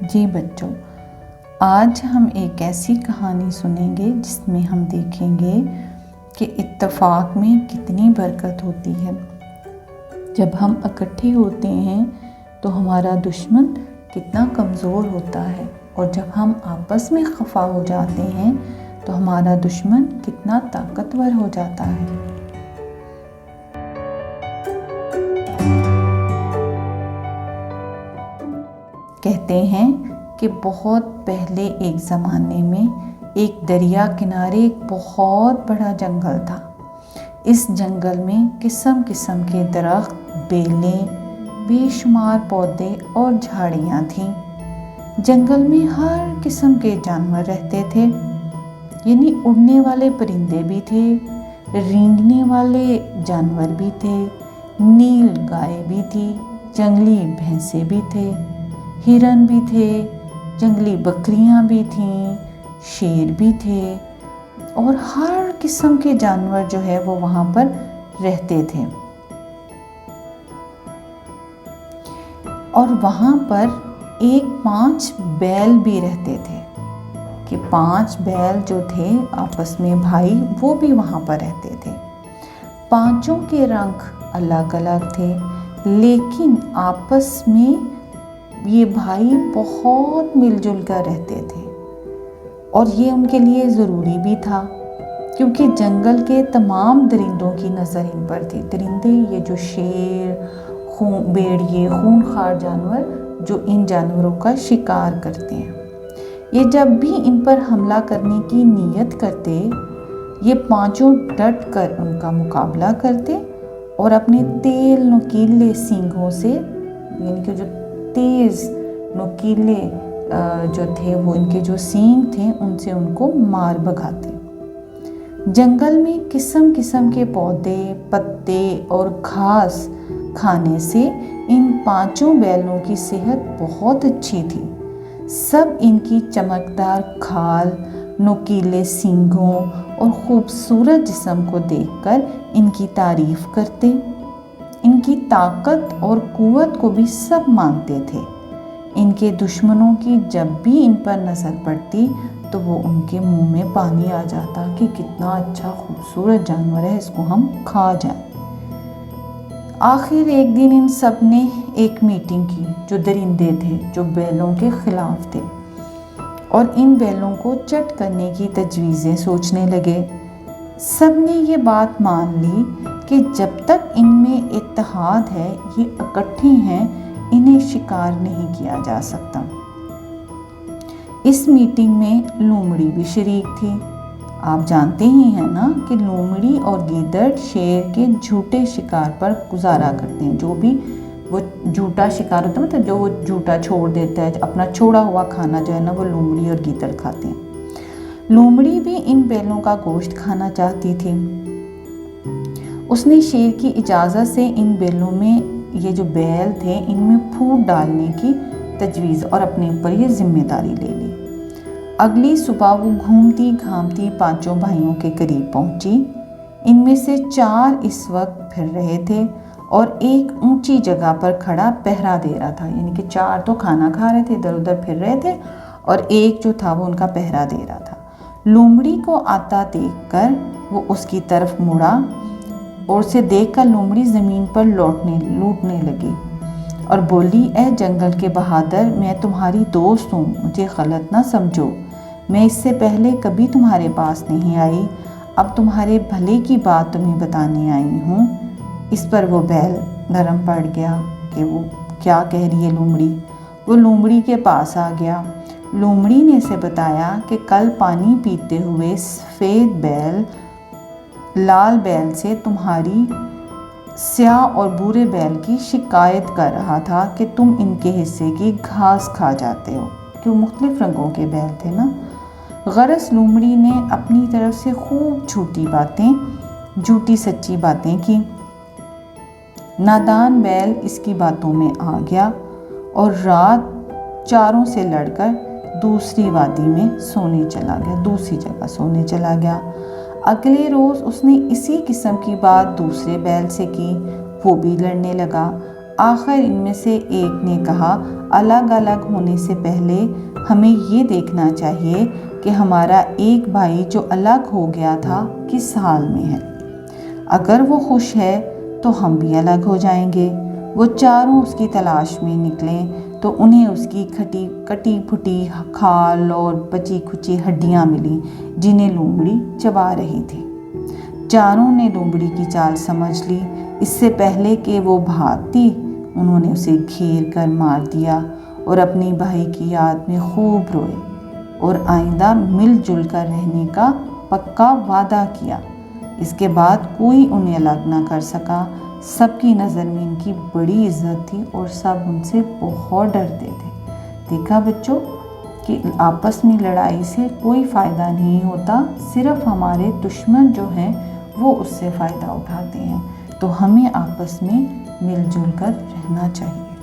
جی بچوں، آج ہم ایک ایسی کہانی سنیں گے جس میں ہم دیکھیں گے کہ اتفاق میں کتنی برکت ہوتی ہے۔ جب ہم اکٹھے ہوتے ہیں تو ہمارا دشمن کتنا کمزور ہوتا ہے، اور جب ہم آپس میں خفا ہو جاتے ہیں تو ہمارا دشمن کتنا طاقتور ہو جاتا ہے۔ کہتے ہیں کہ بہت پہلے ایک زمانے میں ایک دریا کنارے ایک بہت بڑا جنگل تھا۔ اس جنگل میں قسم قسم کے درخت، بیلیں، بے شمار پودے اور جھاڑیاں تھیں۔ جنگل میں ہر قسم کے جانور رہتے تھے، یعنی اڑنے والے پرندے بھی تھے، رینگنے والے جانور بھی تھے، نیل گائے بھی تھی، جنگلی بھینسیں بھی تھے، ہرن بھی تھے، جنگلی بکریاں بھی تھیں، شیر بھی تھے، اور ہر قسم کے جانور جو ہے وہ وہاں پر رہتے تھے۔ اور وہاں پر 5 بیل بھی رہتے تھے کہ 5 بیل جو تھے آپس میں بھائی، وہ بھی وہاں پر رہتے تھے۔ 5 کے رنگ الگ الگ تھے، لیکن آپس میں یہ بھائی بہت مل جل کر رہتے تھے، اور یہ ان کے لیے ضروری بھی تھا کیونکہ جنگل کے تمام درندوں کی نظر ان پر تھی۔ درندے یہ جو شیر، بھیڑیے، خونخوار جانور جو ان جانوروں کا شکار کرتے ہیں، یہ جب بھی ان پر حملہ کرنے کی نیت کرتے، یہ 5 ڈٹ کر ان کا مقابلہ کرتے اور اپنے تیل نوکیلے سینگوں سے، یعنی کہ جو تیز نوکیلے جو تھے وہ ان کے جو سینگ تھے ان سے ان کو مار بھگاتے۔ جنگل میں قسم قسم کے پودے، پتے اور گھاس کھانے سے ان 5 بیلوں کی صحت بہت اچھی تھی۔ سب ان کی چمکدار کھال، نوکیلے سینگوں اور خوبصورت جسم کو دیکھ کر ان کی تعریف کرتے۔ ان کی طاقت اور قوت کو بھی سب مانتے تھے۔ ان کے دشمنوں کی جب بھی ان پر نظر پڑتی تو وہ ان کے منہ میں پانی آ جاتا کہ کتنا اچھا خوبصورت جانور ہے، اس کو ہم کھا جائیں۔ آخر ایک دن ان سب نے ایک میٹنگ کی، جو درندے تھے جو بیلوں کے خلاف تھے، اور ان بیلوں کو چٹ کرنے کی تجویزیں سوچنے لگے۔ سب نے یہ بات مان لی کہ جب تک ان میں اتحاد ہے، یہ اکٹھے ہیں، انہیں شکار نہیں کیا جا سکتا۔ اس میٹنگ میں لومڑی بھی شریک تھی۔ آپ جانتے ہی ہیں نا کہ لومڑی اور گیدڑ شیر کے جھوٹے شکار پر گزارا کرتے ہیں۔ جو بھی وہ جھوٹا شکار ہوتا ہے، مطلب جو وہ جھوٹا چھوڑ دیتا ہے، اپنا چھوڑا ہوا کھانا جو ہے نا، وہ لومڑی اور گیدڑ کھاتے ہیں۔ لومڑی بھی ان بیلوں کا گوشت کھانا چاہتی تھی۔ اس نے شیر کی اجازت سے ان بیلوں میں، یہ جو بیل تھے، ان میں پھوٹ ڈالنے کی تجویز اور اپنے اوپر یہ ذمہ داری لے لی۔ اگلی صبح وہ گھومتی گھامتی 5 بھائیوں کے قریب پہنچی۔ ان میں سے 4 اس وقت پھر رہے تھے اور ایک اونچی جگہ پر کھڑا پہرا دے رہا تھا، یعنی کہ 4 تو کھانا کھا رہے تھے، ادھر ادھر پھر رہے تھے، اور ایک جو تھا وہ ان کا پہرا دے رہا تھا۔ لومڑی کو آتا دیکھ کر وہ اس کی طرف مڑا، اور اسے دیکھ کر لومڑی زمین پر لوٹنے لگی اور بولی، اے جنگل کے بہادر، میں تمہاری دوست ہوں، مجھے غلط نہ سمجھو۔ میں اس سے پہلے کبھی تمہارے پاس نہیں آئی، اب تمہارے بھلے کی بات تمہیں بتانے آئی ہوں۔ اس پر وہ بیل نرم پڑ گیا کہ وہ کیا کہہ رہی ہے لومڑی۔ وہ لومڑی کے پاس آ گیا۔ لومڑی نے اسے بتایا کہ کل پانی پیتے ہوئے سفید بیل لال بیل سے تمہاری سیاہ اور بھورے بیل کی شکایت کر رہا تھا کہ تم ان کے حصے کی گھاس کھا جاتے ہو، کہ وہ مختلف رنگوں کے بیل تھے نا۔ غرض لومڑی نے اپنی طرف سے خوب جھوٹی سچی باتیں کی۔ نادان بیل اس کی باتوں میں آ گیا اور رات چاروں سے لڑ کر دوسری وادی میں دوسری جگہ سونے چلا گیا۔ اگلے روز اس نے اسی قسم کی بات دوسرے بیل سے کی، وہ بھی لڑنے لگا۔ آخر ان میں سے ایک نے کہا، الگ الگ ہونے سے پہلے ہمیں یہ دیکھنا چاہیے کہ ہمارا ایک بھائی جو الگ ہو گیا تھا کس حال میں ہے۔ اگر وہ خوش ہے تو ہم بھی الگ ہو جائیں گے۔ وہ چاروں اس کی تلاش میں نکلیں تو انہیں اس کی کٹی پھٹی کھال اور بچی کھچی ہڈیاں ملیں جنہیں لومڑی چبا رہی تھی۔ چاروں نے لومڑی کی چال سمجھ لی۔ اس سے پہلے کہ وہ بھاگتی، انہوں نے اسے گھیر کر مار دیا اور اپنے بھائی کی یاد میں خوب روئے اور آئندہ مل جل کر رہنے کا پکا وعدہ کیا۔ اس کے بعد کوئی انہیں الگ نہ کر سکا۔ سب کی نظر میں ان کی بڑی عزت تھی اور سب ان سے بہت ڈرتے تھے۔ دیکھا بچوں کہ آپس میں لڑائی سے کوئی فائدہ نہیں ہوتا، صرف ہمارے دشمن جو ہیں وہ اس سے فائدہ اٹھاتے ہیں۔ تو ہمیں آپس میں مل جل کر رہنا چاہیے۔